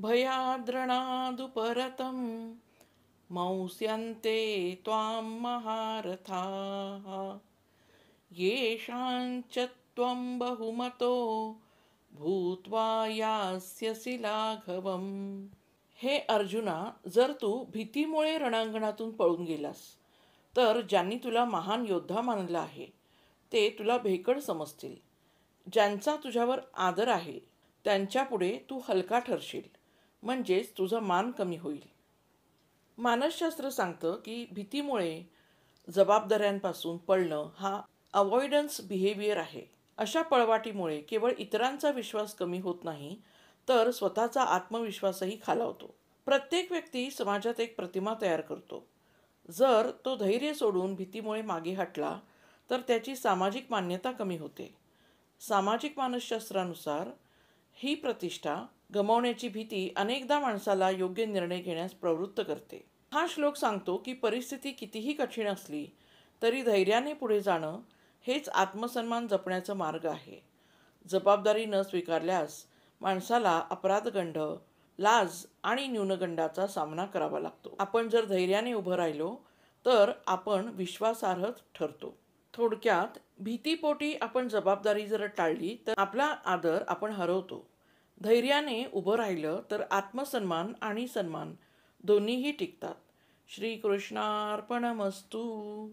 भयाद्रणादुपरतं मौस्यन्ते त्वां महारथाः येषाञ्च त्वं बहुमतो भूत्वा यास्यसि लाघवम्. हे अर्जुना, जर तू भीतीमुळे रणांगणातून पळून गेलास तर ज्यांनी तुला महान योद्धा मानलं आहे ते तुला भेकड समजतील. ज्यांचा तुझ्यावर आदर आहे त्यांच्यापुढे तू हलका ठरशील, म्हणजेच तुझा मान कमी होईल. मानसशास्त्र सांगतं की भीतीमुळे जबाबदाऱ्यांपासून पळणं हा अवॉइडन्स बिहेवियर आहे. अशा पळवाटीमुळे केवळ इतरांचा विश्वास कमी होत नाही, तर स्वतःचा आत्मविश्वासही खालावतो. प्रत्येक व्यक्ती समाजात एक प्रतिमा तयार करतो. जर तो धैर्य सोडून भीतीमुळे मागे हटला तर त्याची सामाजिक मान्यता कमी होते. सामाजिक मानसशास्त्रानुसार ही प्रतिष्ठा गमावण्याची भीती अनेकदा माणसाला योग्य निर्णय घेण्यास प्रवृत्त करते. हा श्लोक सांगतो की परिस्थिती कितीही कठीण असली तरी धैर्याने पुढे जाणं हेच आत्मसन्मान जपण्याचा मार्ग आहे. जबाबदारी न स्वीकारल्यास माणसाला अपराधगंड, लाज आणि न्यूनगंडाचा सामना करावा लागतो. आपण जर धैर्याने उभं राहिलो तर आपण विश्वासार्ह ठरतो. थोडक्यात, भीतीपोटी आपण जबाबदारी जर टाळली तर आपला आदर आपण हरवतो. धैर्याने उभं राहिलं तर आत्मसन्मान आणि सन्मान दोन्हीही टिकतात. श्रीकृष्णार्पणमस्तू.